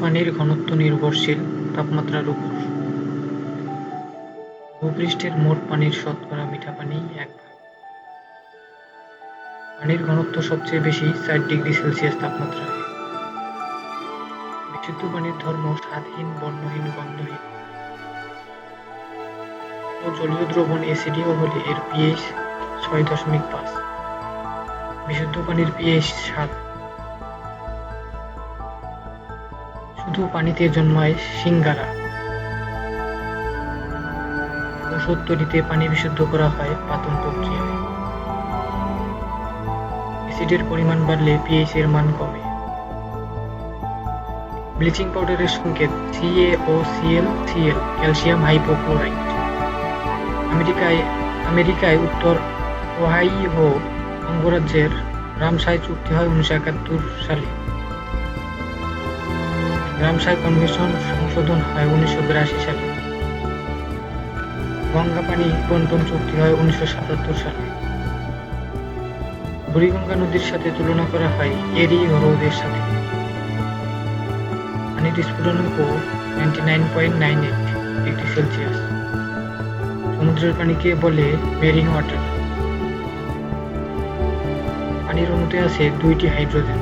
পানির ঘনত্ব নির্ভরশীল তাপমাত্রার উপর। ভূপৃষ্ঠের মোট পানির শতকরা মিঠা পানি 1 ভাগ। পানির ঘনত্ব সবচেয়ে বেশি 4°C তাপমাত্রায়। বিশুদ্ধ পানির ধর্ম স্বাদহীন, বর্ণহীন, গন্ধহীন ও জলীয় দ্রবণ অ্যাসিডীয় হলে এর pH 6.5। বিশুদ্ধ পানির pH 7। শুধু পানিতে জন্মায় সিঙ্গারা। ওষুধ তৈরিতে পানি বিশুদ্ধ করা হয় পাতন প্রক্রিয়ায়। অ্যাসিডের পরিমাণ বাড়লে pH এর মান কমে। ব্লিচিং পাউডারের সংকেত CaOCl, ক্যালসিয়াম হাইপোক্লোরাইট। আমেরিকায় উত্তর ওহাইও অঙ্গরাজ্যের রামসাই চুক্তি হয় 1971 সালে। রামসাই কনভেনশন সংশোধন হয় 1982 সালে। গঙ্গা পানি বন্টন চুক্তি হয় 1977 সালে। বুড়িগঙ্গা নদীর সাথে তুলনা করা হয় এরি হ্রদের সাথে। পানির স্ফুটনাঙ্ক 99.98°C। সমুদ্রের পানিকে বলে মেরিন ওয়াটার। পানির অণুতে আছে 2টি হাইড্রোজেন।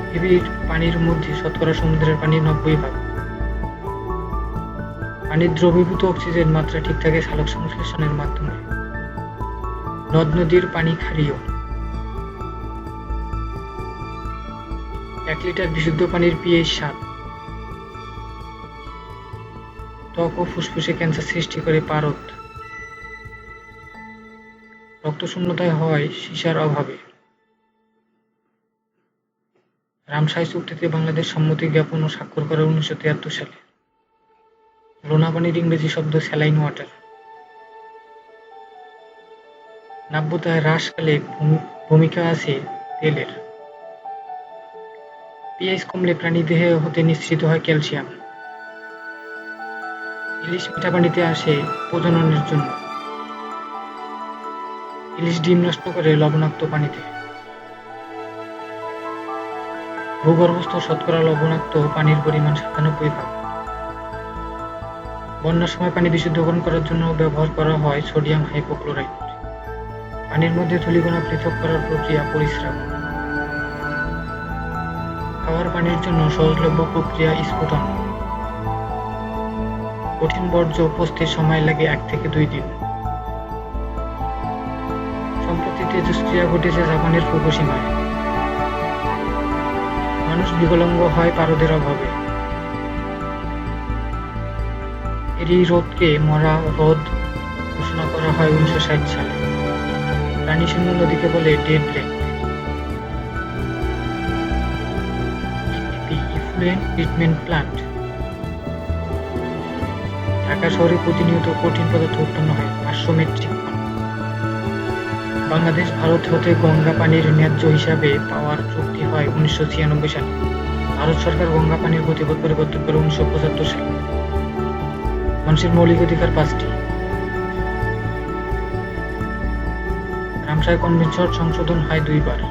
পৃথিবীর পানির মধ্যে শতকরা সমুদ্রের পানি 90%। পানির দ্রবীভূত অক্সিজেন মাত্রা ঠিক থাকে সালোক সংশ্লেষণের মাধ্যমে। নদ-নদীর পানি ক্ষারীয়। 1 লিটার বিশুদ্ধ পানির pH 7। ত্বক ও ফুসফুসে ক্যান্সার সৃষ্টি করে পারদ। রক্তশূন্যতায় হয় সীসার অভাবে। রামসাই চুক্তিতে বাংলাদেশ সম্মতি জ্ঞাপন ও স্বাক্ষর করে 1973 সালে। লোনা পানির ইংরেজি শব্দ স্যালাইন ওয়াটার। নাব্যতায় হ্রাসকালে ভূমিকা আছে তেলের। pH কমলে প্রাণীদেহে হতে নিঃসৃত হয় ক্যালসিয়াম। ইলিশ মিঠা পানিতে আসে প্রজননের জন্য। ইলিশ ডিম নষ্ট করে লবণাক্ত পানিতে। ভূগর্ভস্থ শতকরা লবণাক্ত পানির পরিমাণ 97%। বন্যার সময় পানি বিশুদ্ধকরণ করার জন্য ব্যবহার করা হয় সোডিয়াম হাইপোক্লোরাইট। পানির মধ্যে ধূলিকণা পৃথক করার প্রক্রিয়া পরিস্রাব। খাওয়ার পানির জন্য সহজলভ্য প্রক্রিয়া স্ফুটন। কঠিন বর্জ্য পচতে সময় লাগে 1 থেকে 2 দিন। সম্প্রতি তেজস্ক্রিয়া ঘটেছে জাপানের ফুকুশিমায়। মানুষ বিকলাঙ্গ হয় পারদের অভাবে। এরি হ্রদকে মরা হ্রদ ঘোষণা করা হয় 1960 সালে। প্রাণীশূন্য নদীকে বলে dead lake. Effluent treatment plant. Dhaka শহরে প্রতিনিয়ত কঠিন পদার্থ উৎপন্ন হয় 500 মেট্রিক টন। বাংলাদেশ ভারত হতে গঙ্গা পানির ন্যায্য হিসাবে পাওয়ার চুক্তি হয় 1996 সালে। ভারত সরকার গঙ্গা পানির গতিপথ পরিবর্তন করে 1975 সালে। মানুষের মৌলিক অধিকার 5টি। রামসাই কনভেনশন সংশোধন হয় 2 বার।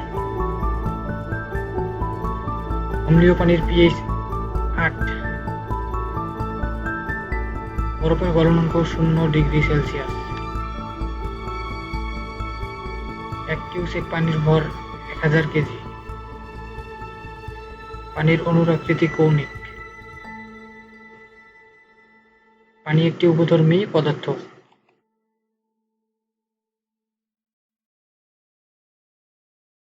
অম্লীয় পানির pH 8। বরফের গলনাঙ্ক 0°C। 1 কিউসেক পানির ভর 1000 কেজি। পানির অণুর আকৃতি কৌণিক। পানি একটি উপধর্মী পদার্থ।